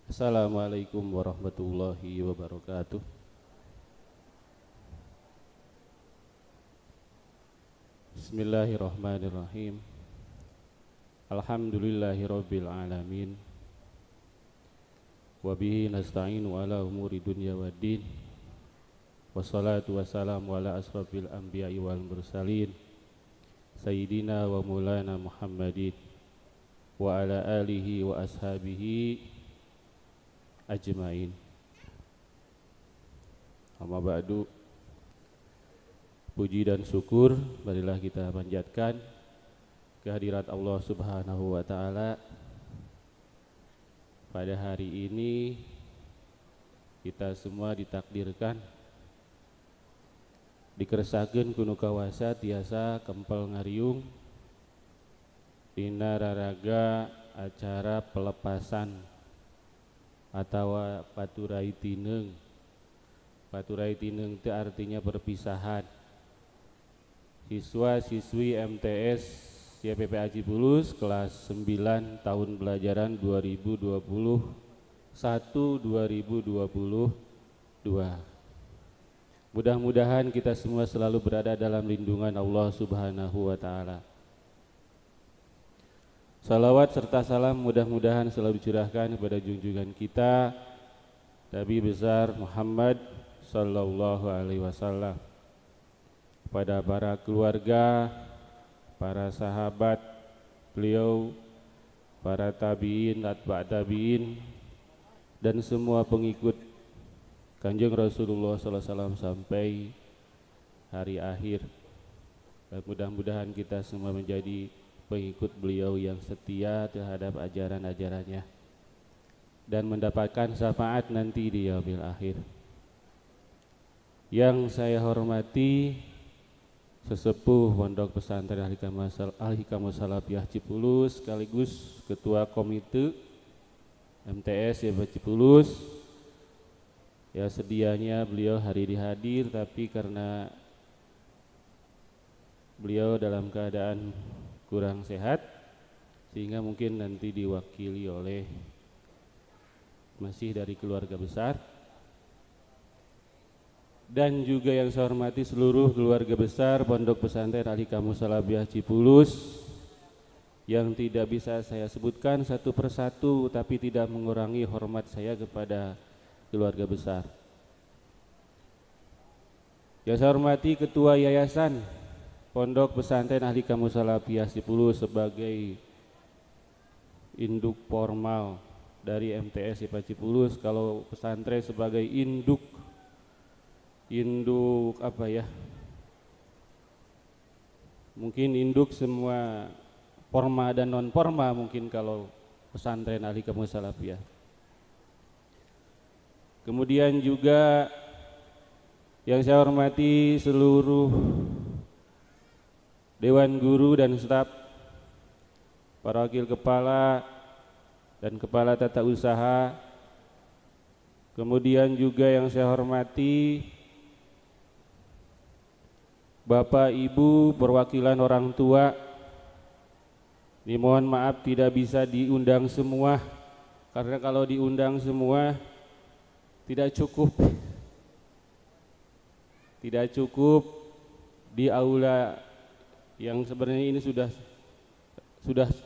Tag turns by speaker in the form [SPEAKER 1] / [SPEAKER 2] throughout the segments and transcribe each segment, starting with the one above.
[SPEAKER 1] Assalamualaikum warahmatullahi wabarakatuh. Bismillahirrahmanirrahim. Alhamdulillahirabbil alamin. Wa bihi nasta'inu ala umuri dunya waddin. Wassalatu wassalamu ala asrafil anbiya'i wal mursalin. Sayyidina wa maulana Muhammadin wa ala alihi wa ashabihi ajmain. Amma ba'du. Puji dan syukur marilah kita panjatkan kehadirat Allah Subhanahu wa taala. Pada hari ini kita semua ditakdirkan dikeresakeun kuno kawasa tiasa kempel ngariung dina raraga acara pelepasan atau paturai tineng. Paturai tineng itu artinya perpisahan siswa-siswi MTS YPPA Cipulus kelas 9 tahun pelajaran 2021-2022. Mudah-mudahan kita semua selalu berada dalam lindungan Allah Subhanahu wa taala. Salawat serta salam mudah-mudahan selalu dicurahkan kepada junjungan kita Nabi besar Muhammad sallallahu alaihi wasallam, kepada para keluarga, para sahabat beliau, para tabi'in, atba' tabi'in, dan semua pengikut Kanjeng Rasulullah sallallahu alaihi wasallam sampai hari akhir. Dan mudah-mudahan kita semua menjadi pengikut beliau yang setia terhadap ajaran-ajarannya dan mendapatkan syafaat nanti di yaumil akhir. Yang saya hormati sesepuh Pondok Pesantren Al-Hikamus Salafiyah Cipulus sekaligus Ketua Komite MTS YPPA Cipulus. Ya, sedianya beliau hari ini hadir, tapi karena beliau dalam keadaan kurang sehat sehingga mungkin nanti diwakili oleh masih dari keluarga besar. Dan juga yang saya hormati seluruh keluarga besar Pondok Pesantren Al-Hikamus Salafiyah Cipulus yang tidak bisa saya sebutkan satu persatu, tapi tidak mengurangi hormat saya kepada keluarga besar. Yang saya hormati Ketua Yayasan Pondok Pesantren Al-Hikamus Salafiyah Cipulus sebagai induk formal dari MTS YPPA Cipulus. Kalau pesantren sebagai induk apa ya? Mungkin induk semua forma dan non forma, mungkin kalau pesantren Al-Hikamus Salafiyah. Kemudian juga yang saya hormati seluruh Dewan Guru dan staf, para wakil kepala dan kepala tata usaha. Kemudian juga yang saya hormati Bapak Ibu perwakilan orang tua. Ini mohon maaf tidak bisa diundang semua, karena kalau diundang semua tidak cukup di aula yang sebenarnya ini sudah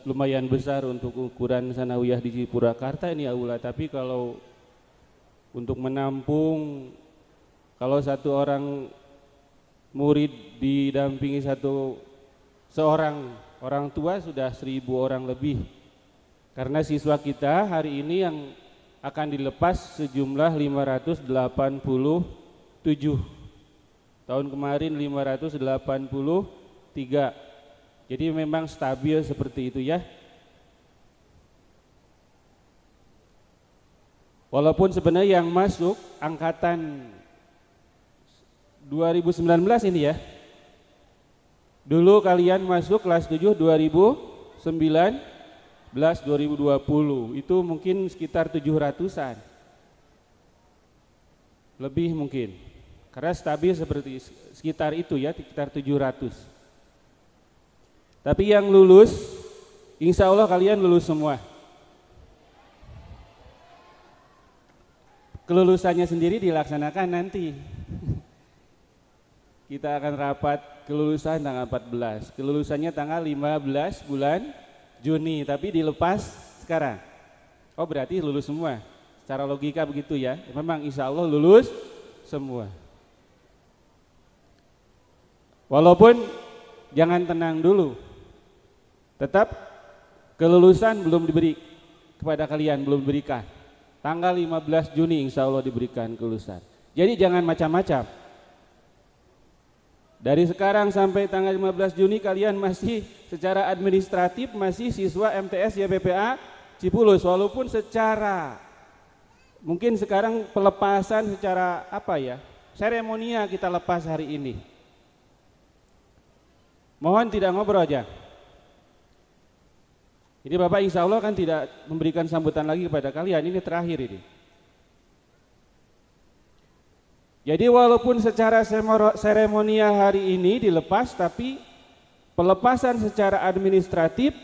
[SPEAKER 1] lumayan besar untuk ukuran sanawiyah di Purwakarta ini aula, tapi kalau untuk menampung, kalau satu orang murid didampingi seorang orang tua sudah 1.000 orang lebih, karena siswa kita hari ini yang akan dilepas sejumlah 587. Tahun kemarin 583. Jadi memang stabil seperti itu ya. Walaupun sebenarnya yang masuk angkatan 2019 ini ya. Dulu kalian masuk kelas 7 2019 2020 itu mungkin sekitar 700-an. Lebih mungkin. Karena stabil seperti sekitar itu ya, sekitar 700. Tapi yang lulus, insya Allah kalian lulus semua. kelulusannya sendiri dilaksanakan nanti. Kita akan rapat kelulusan tanggal 14, kelulusannya tanggal 15 bulan Juni, tapi dilepas sekarang. Oh berarti lulus semua, secara logika begitu ya, memang insya Allah lulus semua. Walaupun jangan tenang dulu, tetap kelulusan belum diberi kepada kalian, belum diberikan. Tanggal 15 Juni insya Allah diberikan kelulusan. Jadi jangan macam-macam. Dari sekarang sampai tanggal 15 Juni kalian masih secara administratif masih siswa MTS YPPA Cipulus, walaupun secara mungkin sekarang pelepasan secara apa ya, seremonial kita lepas hari ini. Mohon tidak ngobrol aja. Ini Bapak insya Allah kan tidak memberikan sambutan lagi kepada kalian, ini terakhir ini. Jadi walaupun secara seremonial hari ini dilepas, tapi pelepasan secara administratif,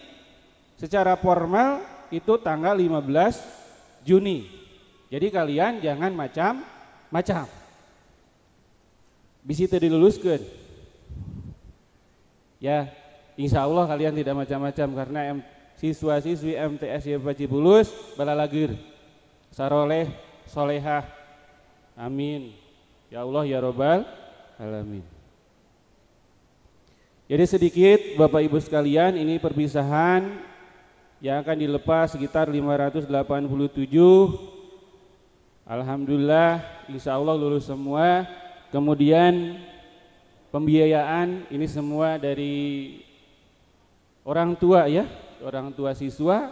[SPEAKER 1] secara formal itu tanggal 15 Juni. Jadi kalian jangan macam-macam. Bisa diluluskan. Ya, insya Allah kalian tidak macam-macam karena siswa-siswi MTS YPPA Cipulus balalagir, saroleh, solehah, amin. Ya Allah ya Robbal Alamin. Jadi sedikit Bapak Ibu sekalian, ini perpisahan yang akan dilepas sekitar 587. Alhamdulillah insya Allah lulus semua. Kemudian pembiayaan ini semua dari orang tua ya, orang tua siswa,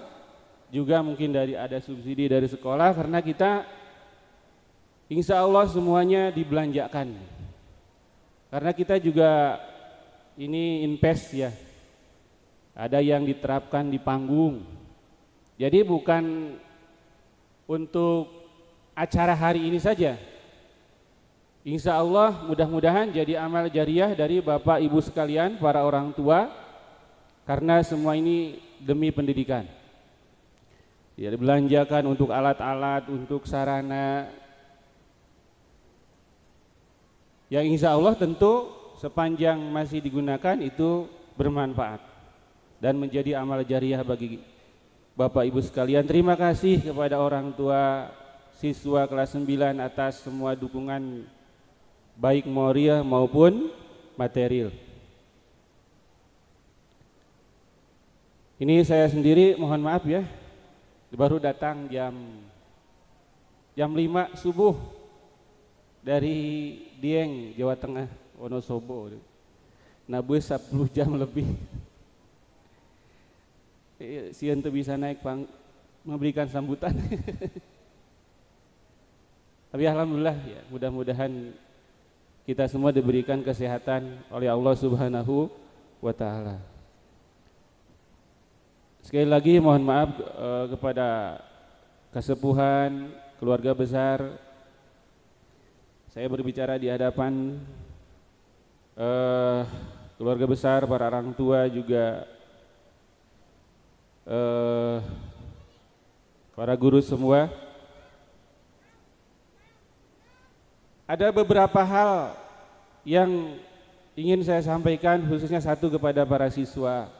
[SPEAKER 1] juga mungkin dari ada subsidi dari sekolah karena kita insya Allah semuanya dibelanjakan. Karena kita juga ini invest ya, ada yang diterapkan di panggung. Jadi bukan untuk acara hari ini saja. Insya Allah mudah-mudahan jadi amal jariah dari Bapak Ibu sekalian, para orang tua, karena semua ini demi pendidikan. Ya, dibelanjakan untuk alat-alat, untuk sarana, yang insya Allah tentu sepanjang masih digunakan itu bermanfaat dan menjadi amal jariah bagi Bapak Ibu sekalian. Terima kasih kepada orang tua siswa kelas 9 atas semua dukungan baik moral maupun material. Ini saya sendiri mohon maaf ya, baru datang jam 5 subuh dari Dieng, Jawa Tengah, Wonosobo. Nah bus 10 jam lebih. Sieun teu bisa naik memberikan sambutan. Tapi alhamdulillah ya, mudah-mudahan kita semua diberikan kesehatan oleh Allah Subhanahu wa taala. Sekali lagi mohon maaf kepada kesepuhan, keluarga besar. Saya berbicara di hadapan keluarga besar, para orang tua juga para guru semua. Ada beberapa hal yang ingin saya sampaikan, khususnya satu kepada para siswa.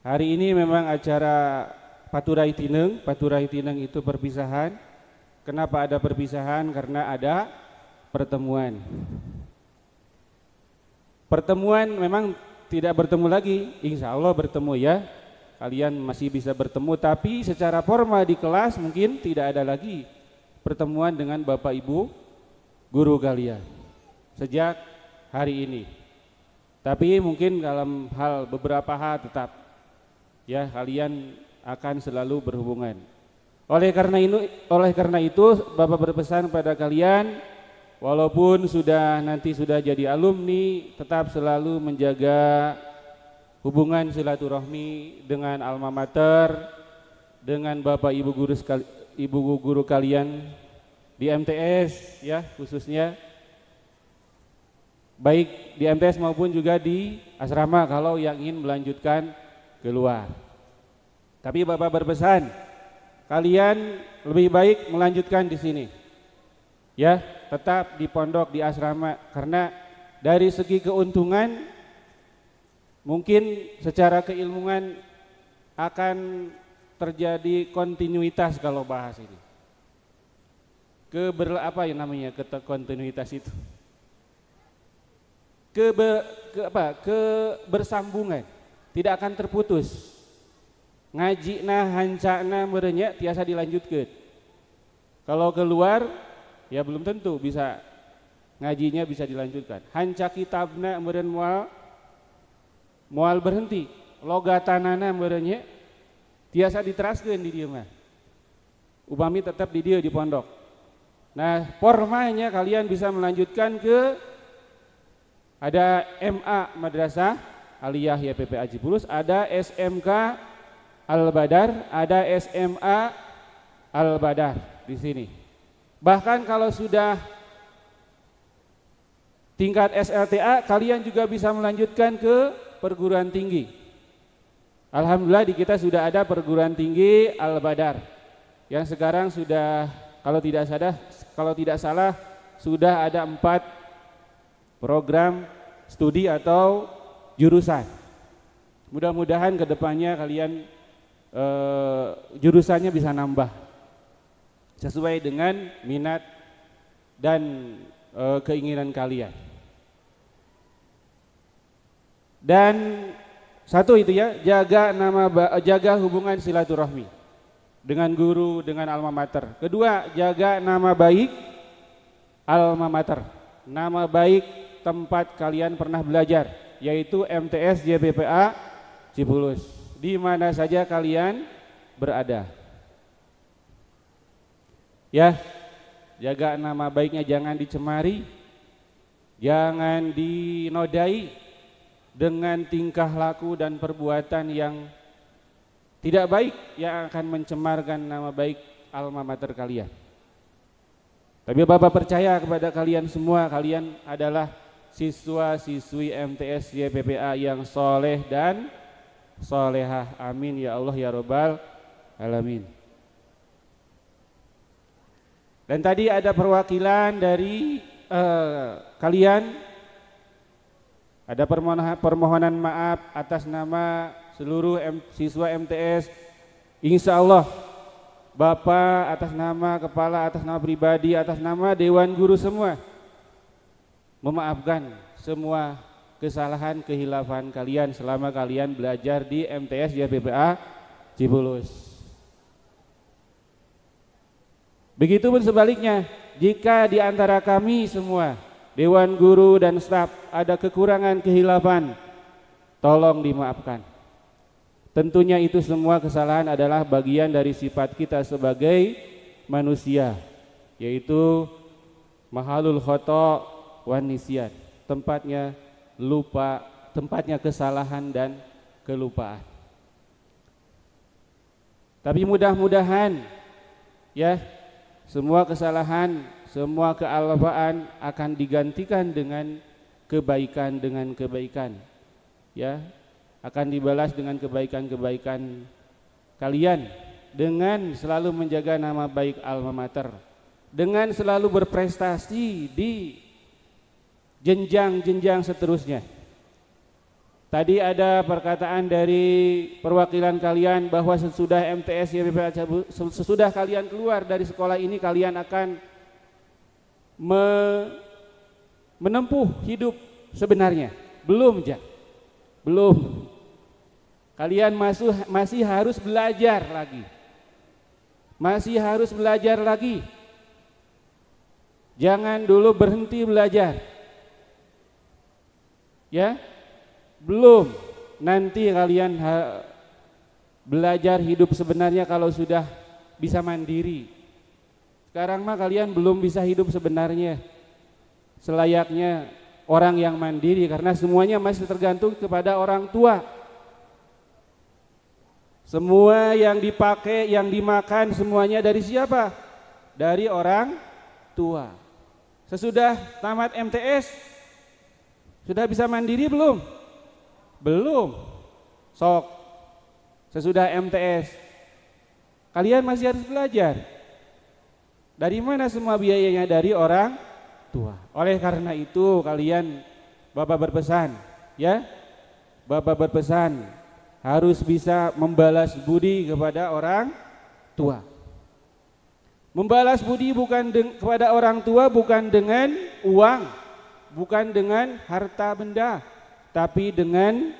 [SPEAKER 1] Hari ini memang acara Paturai Tineng itu perpisahan. Kenapa ada perpisahan? Karena ada pertemuan. Pertemuan memang tidak bertemu lagi, insya Allah bertemu ya. Kalian masih bisa bertemu, tapi secara formal di kelas mungkin tidak ada lagi pertemuan dengan Bapak Ibu guru kalian sejak hari ini. Tapi mungkin dalam hal beberapa hal tetap ya kalian akan selalu berhubungan. Oleh karena itu Bapak berpesan pada kalian, walaupun nanti sudah jadi alumni, tetap selalu menjaga hubungan silaturahmi dengan alma mater, dengan Bapak Ibu guru kalian di MTS ya, khususnya baik di MTS maupun juga di asrama kalau yang ingin melanjutkan keluar. Tapi Bapak berpesan kalian lebih baik melanjutkan di sini. Ya, tetap di pondok, di asrama, karena dari segi keuntungan mungkin secara keilmuan akan terjadi kontinuitas kalau bahas ini. Kontinuitas itu? Kebersambungan, tidak akan terputus. Ngajina hancana merenya tiasa dilanjutkan. Kalau keluar ya belum tentu bisa ngajinya bisa dilanjutkan. Hanca kitabna meureun moal berhenti. Logatanana merenya tiasa diteraskeun di dieu mah. Upami tetap di dieu di pondok. Nah, formanya kalian bisa melanjutkan ke ada MA Madrasah Aliyah YPPA Cipulus, ada SMK Al-Badar, ada SMA Al-Badar di sini. Bahkan kalau sudah tingkat SLTA, kalian juga bisa melanjutkan ke perguruan tinggi. Alhamdulillah di kita sudah ada perguruan tinggi Al-Badar yang sekarang sudah kalau tidak salah sudah ada 4 program studi atau jurusan. Mudah-mudahan kedepannya kalian jurusannya bisa nambah sesuai dengan minat dan keinginan kalian. Dan satu itu ya, jaga hubungan silaturahmi dengan guru, dengan alma mater. Kedua, jaga nama baik alma mater, nama baik tempat kalian pernah belajar, yaitu MTS YPPA Cipulus, di mana saja kalian berada. Ya, jaga nama baiknya, jangan dicemari, jangan dinodai dengan tingkah laku dan perbuatan yang tidak baik yang akan mencemarkan nama baik alma mater kalian. Tapi Bapak percaya kepada kalian semua, kalian adalah siswa-siswi MTS YPPA yang soleh dan solehah. Amin ya Allah ya Rabbal Alamin. Dan tadi ada perwakilan dari kalian, ada permohonan maaf atas nama seluruh siswa MTS. Insya Allah Bapak atas nama kepala, atas nama pribadi, atas nama Dewan Guru semua memaafkan semua kesalahan kehilafan kalian selama kalian belajar di MTS YPPA Cipulus. Begitupun sebaliknya, jika di antara kami semua Dewan Guru dan staf ada kekurangan kehilafan, tolong dimaafkan. Tentunya itu semua kesalahan adalah bagian dari sifat kita sebagai manusia, yaitu mahalul khoto' wan nisyan, tempatnya lupa, tempatnya kesalahan dan kelupaan. Tapi mudah-mudahan ya, semua kesalahan, semua kealpaan akan digantikan dengan kebaikan ya, akan dibalas dengan kebaikan-kebaikan kalian dengan selalu menjaga nama baik alma mater, dengan selalu berprestasi di jenjang-jenjang seterusnya. Tadi ada perkataan dari perwakilan kalian bahwa sesudah MTS YPPA sesudah kalian keluar dari sekolah ini kalian akan menempuh hidup sebenarnya. Belum, Jak. Belum. Kalian masih harus belajar lagi. Masih harus belajar lagi. Jangan dulu berhenti belajar. Ya, belum. Nanti kalian belajar hidup sebenarnya kalau sudah bisa mandiri. Sekarang mah kalian belum bisa hidup sebenarnya selayaknya orang yang mandiri, karena semuanya masih tergantung kepada orang tua. Semua yang dipakai, yang dimakan semuanya dari siapa? Dari orang tua. Sesudah tamat MTS sudah bisa mandiri belum? Belum. Sok. Sesudah MTS kalian masih harus belajar. Dari mana semua biayanya? Dari orang tua. Oleh karena itu kalian, Bapak berpesan, ya, Bapak berpesan harus bisa membalas budi kepada orang tua. Membalas budi kepada orang tua bukan dengan uang, bukan dengan harta benda, tapi dengan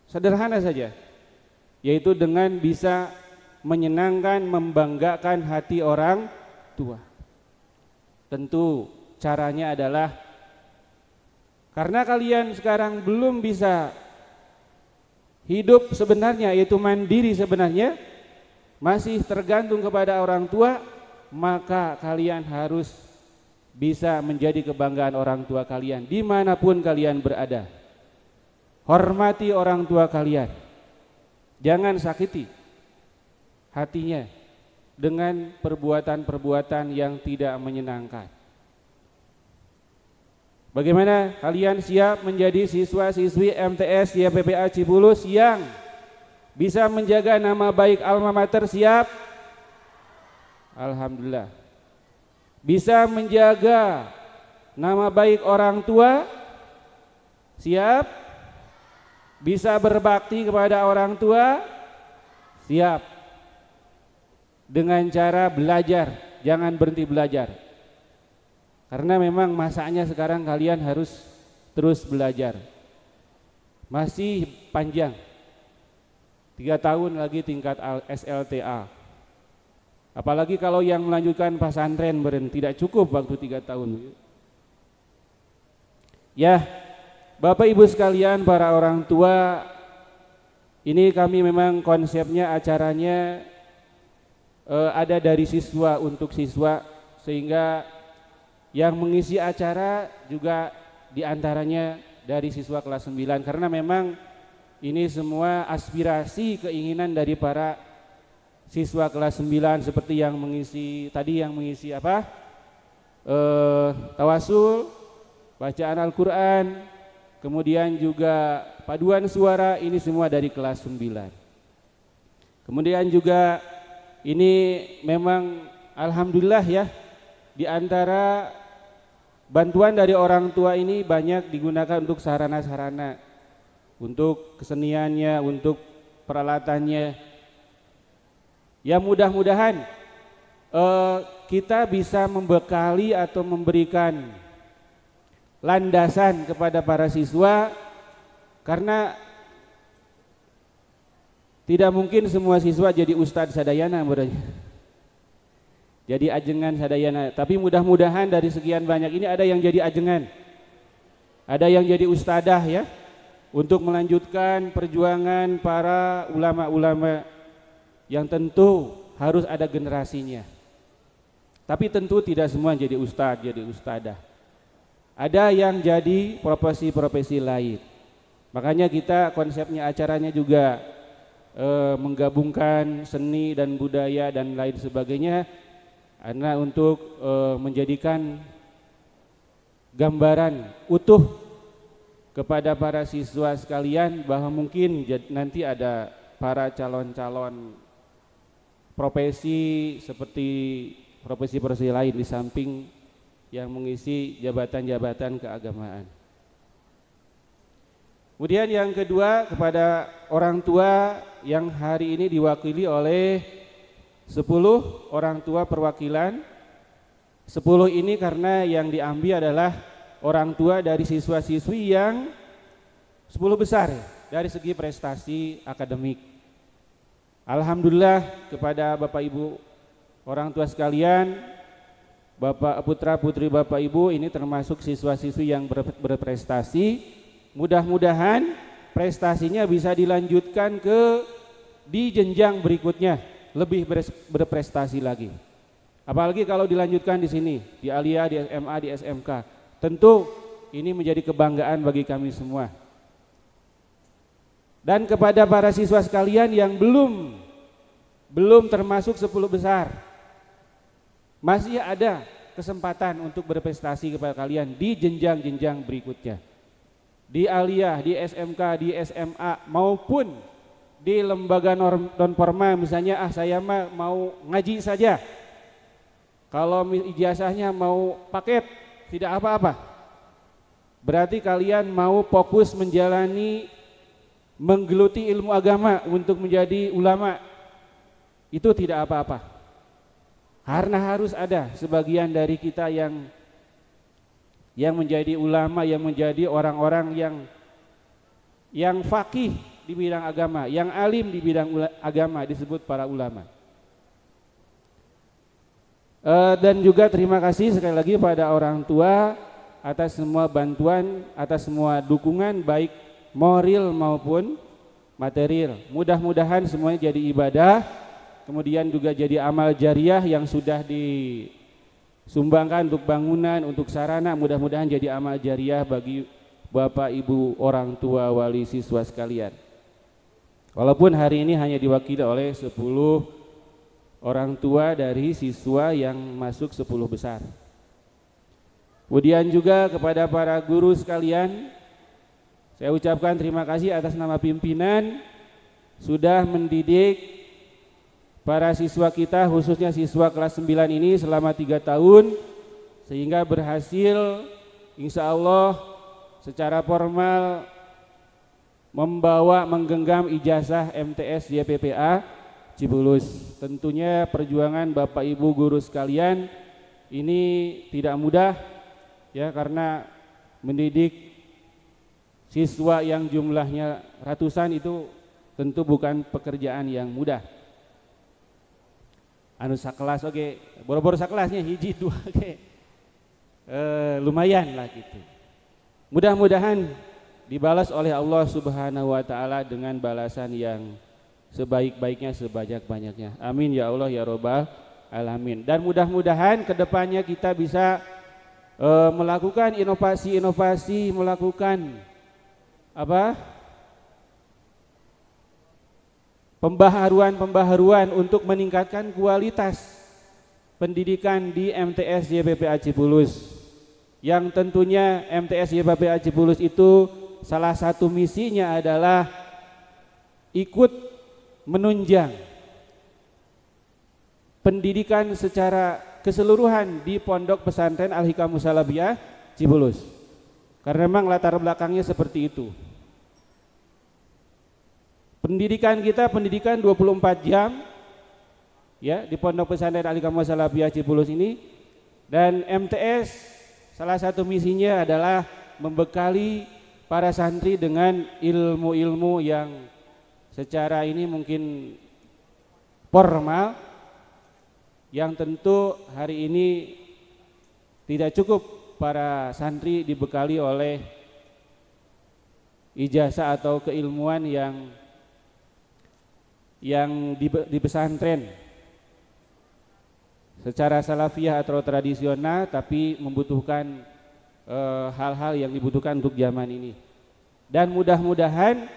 [SPEAKER 1] sederhana saja, yaitu dengan bisa menyenangkan, membanggakan hati orang tua. Tentu caranya adalah karena kalian sekarang belum bisa hidup sebenarnya, yaitu mandiri sebenarnya, masih tergantung kepada orang tua, maka kalian harus bisa menjadi kebanggaan orang tua kalian dimanapun kalian berada. Hormati orang tua kalian, jangan sakiti hatinya dengan perbuatan-perbuatan yang tidak menyenangkan. Bagaimana kalian siap menjadi siswa-siswi MTS YPPA Cibulus yang bisa menjaga nama baik alma mater? Siap? Alhamdulillah. Bisa menjaga nama baik orang tua? Siap? Bisa berbakti kepada orang tua? Siap. Dengan cara belajar, jangan berhenti belajar. Karena memang masanya sekarang kalian harus terus belajar. Masih panjang, 3 tahun lagi tingkat SLTA. Apalagi kalau yang melanjutkan pesantren tidak cukup waktu 3 tahun. Ya, Bapak Ibu sekalian, para orang tua, ini kami memang konsepnya acaranya ada dari siswa untuk siswa, sehingga yang mengisi acara juga diantaranya dari siswa kelas 9, karena memang ini semua aspirasi keinginan dari para siswa kelas 9, seperti yang mengisi tadi, yang mengisi apa, tawasul, bacaan Al-Quran, kemudian juga paduan suara, ini semua dari kelas 9. Kemudian juga ini memang alhamdulillah ya, di antara bantuan dari orang tua ini banyak digunakan untuk sarana-sarana, untuk keseniannya, untuk peralatannya. Ya, mudah-mudahan kita bisa membekali atau memberikan landasan kepada para siswa, karena tidak mungkin semua siswa jadi ustadz sadayana, jadi ajengan sadayana. Tapi mudah-mudahan dari sekian banyak ini ada yang jadi ajengan, ada yang jadi ustadah ya, untuk melanjutkan perjuangan para ulama-ulama yang tentu harus ada generasinya. Tapi tentu tidak semua jadi ustadz, jadi ustadah. Ada yang jadi profesi-profesi lain. Makanya kita konsepnya acaranya juga menggabungkan seni dan budaya dan lain sebagainya, karena untuk menjadikan gambaran utuh kepada para siswa sekalian bahwa mungkin nanti ada para calon-calon profesi seperti profesi-profesi lain di samping yang mengisi jabatan-jabatan keagamaan. Kemudian yang kedua, kepada orang tua yang hari ini diwakili oleh 10 orang tua perwakilan. 10 ini karena yang diambil adalah orang tua dari siswa-siswi yang 10 besar dari segi prestasi akademik. Alhamdulillah kepada Bapak Ibu orang tua sekalian, Bapak putra putri Bapak Ibu ini termasuk siswa-siswi yang berprestasi. Mudah-mudahan prestasinya bisa dilanjutkan di jenjang berikutnya, lebih berprestasi lagi. Apalagi kalau dilanjutkan di sini, di Aliyah, di SMA, di SMK. Tentu ini menjadi kebanggaan bagi kami semua. Dan kepada para siswa sekalian yang belum termasuk 10 besar, masih ada kesempatan untuk berprestasi kepada kalian di jenjang-jenjang berikutnya. Di Aliyah, di SMK, di SMA maupun di lembaga non formal misalnya, saya mah mau ngaji saja, kalau ijazahnya mau paket tidak apa-apa. Berarti kalian mau fokus menjalani, menggeluti ilmu agama untuk menjadi ulama, itu tidak apa-apa. Karena harus ada sebagian dari kita yang menjadi ulama, yang menjadi orang-orang yang faqih di bidang agama, yang alim di bidang agama, disebut para ulama. Dan juga terima kasih sekali lagi pada orang tua atas semua bantuan, atas semua dukungan baik moral maupun material. Mudah-mudahan semuanya jadi ibadah, kemudian juga jadi amal jariah yang sudah disumbangkan untuk bangunan, untuk sarana, mudah-mudahan jadi amal jariah bagi Bapak Ibu orang tua wali siswa sekalian. Walaupun hari ini hanya diwakili oleh 10 orang tua dari siswa yang masuk 10 besar. Kemudian juga kepada para guru sekalian, saya ucapkan terima kasih atas nama pimpinan sudah mendidik para siswa kita, khususnya siswa kelas 9 ini selama 3 tahun, sehingga berhasil insya Allah secara formal menggenggam ijazah MTS YPPA Cibulus. Tentunya perjuangan Bapak Ibu guru sekalian ini tidak mudah ya, karena mendidik siswa yang jumlahnya ratusan itu tentu bukan pekerjaan yang mudah. Anu sakelas oke, boro-boro sakelasnya hiji dua oke. Lumayan lah gitu. Mudah-mudahan dibalas oleh Allah Subhanahu wa taala dengan balasan yang sebaik-baiknya, sebanyak-banyaknya. Amin ya Allah ya Rabbal alamin. Dan mudah-mudahan kedepannya kita bisa melakukan inovasi-inovasi, melakukan pembaharuan untuk meningkatkan kualitas pendidikan di MTS YPPA Cibulus. Yang tentunya MTS YPPA Cibulus itu salah satu misinya adalah ikut menunjang pendidikan secara keseluruhan di Pondok Pesantren Al-Hikam Musalabiyah Cibulus. Karena memang latar belakangnya seperti itu. Pendidikan kita pendidikan 24 jam ya di Pondok Pesantren Al-Hikam Musalabiyah Cibulus ini, dan MTS salah satu misinya adalah membekali para santri dengan ilmu-ilmu yang secara ini mungkin formal, yang tentu hari ini tidak cukup para santri dibekali oleh ijazah atau keilmuan yang di pesantren secara salafiyah atau tradisional, tapi membutuhkan hal-hal yang dibutuhkan untuk zaman ini. Dan mudah-mudahan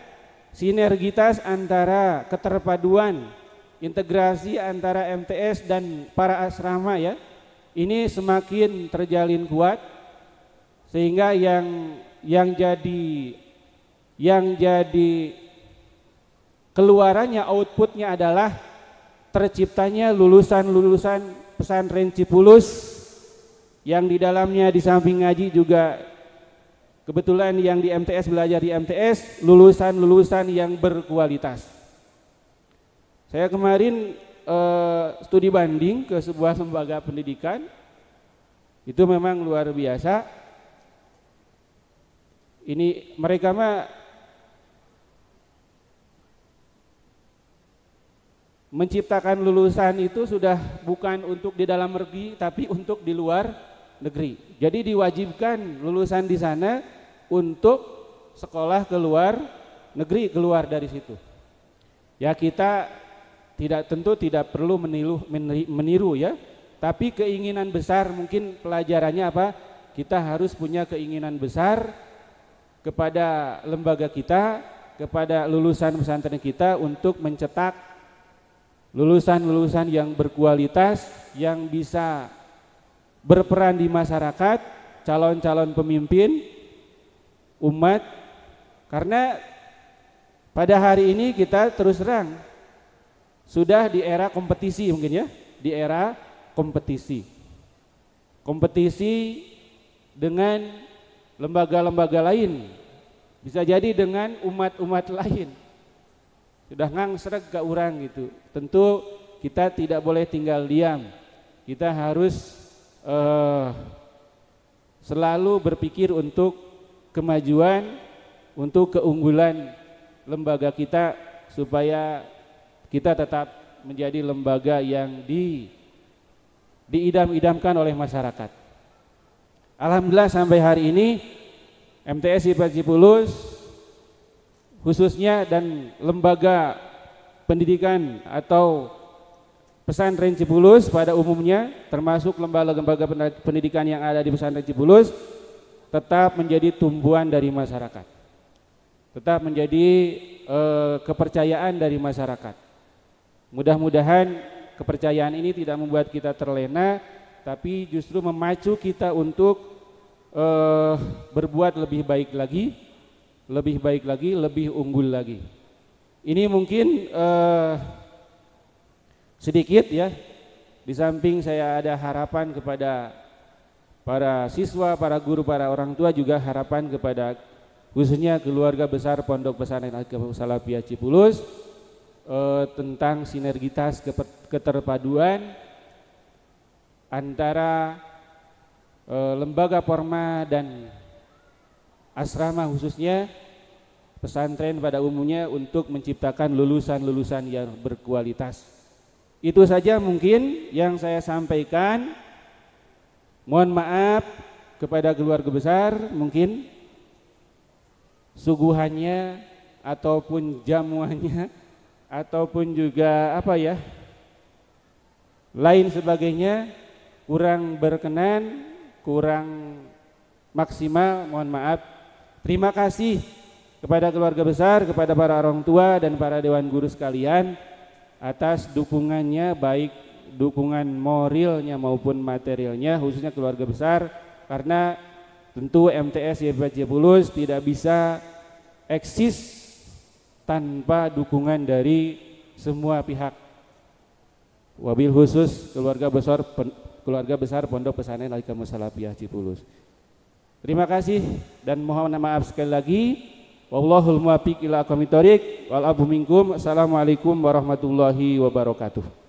[SPEAKER 1] sinergitas antara keterpaduan, integrasi antara MTS dan para asrama ya, ini semakin terjalin kuat, sehingga yang jadi keluarannya, outputnya adalah terciptanya lulusan-lulusan pesantren Cibulus yang di dalamnya di samping ngaji juga kebetulan yang di MTS belajar di MTS lulusan-lulusan yang berkualitas. Saya kemarin studi banding ke sebuah lembaga pendidikan, itu memang luar biasa. Ini mereka mah menciptakan lulusan itu sudah bukan untuk di dalam negeri tapi untuk di luar negeri. Jadi diwajibkan lulusan di sana untuk sekolah ke luar negeri, keluar dari situ. Ya kita tentu tidak perlu meniru ya, tapi keinginan besar, mungkin pelajarannya apa? Kita harus punya keinginan besar kepada lembaga kita, kepada lulusan pesantren kita untuk mencetak lulusan-lulusan yang berkualitas, yang bisa berperan di masyarakat, calon-calon pemimpin umat. Karena pada hari ini kita terus terang sudah di era kompetisi mungkin ya, di era kompetisi. Kompetisi dengan lembaga-lembaga lain, bisa jadi dengan umat-umat lain. Sudah ngangsreg ke orang gitu. Tentu kita tidak boleh tinggal diam. Kita harus selalu berpikir untuk kemajuan, untuk keunggulan lembaga kita supaya kita tetap menjadi lembaga yang diidam-idamkan oleh masyarakat. Alhamdulillah sampai hari ini MTS IPA Cipulus khususnya dan lembaga pendidikan atau pesantren Cipulus pada umumnya termasuk lembaga-lembaga pendidikan yang ada di pesantren Cipulus tetap menjadi tumbuhan dari masyarakat, tetap menjadi kepercayaan dari masyarakat. Mudah-mudahan kepercayaan ini tidak membuat kita terlena, tapi justru memacu kita untuk berbuat lebih baik lagi, lebih unggul lagi. Ini mungkin sedikit ya, di samping saya ada harapan kepada para siswa, para guru, para orang tua, juga harapan kepada khususnya keluarga besar Pondok Pesantren Al-Salafiyah Cipulus tentang sinergitas keterpaduan antara lembaga forma dan asrama khususnya pesantren pada umumnya untuk menciptakan lulusan-lulusan yang berkualitas. Itu saja mungkin yang saya sampaikan. Mohon maaf kepada keluarga besar, mungkin suguhannya ataupun jamuannya ataupun juga lain sebagainya kurang berkenan, kurang maksimal, mohon maaf. Terima kasih kepada keluarga besar, kepada para orang tua dan para dewan guru sekalian atas dukungannya, baik dukungan moralnya maupun materialnya, khususnya keluarga besar, karena tentu MTS IPA Cipulus tidak bisa eksis tanpa dukungan dari semua pihak, wabil khusus keluarga besar Pondok Pesantren Al-Salafiyah Cipulus. Terima kasih dan mohon maaf sekali lagi. Wallahul muwaffiq ila aqwamit thoriq wal afu minkum. Assalamualaikum warahmatullahi wabarakatuh.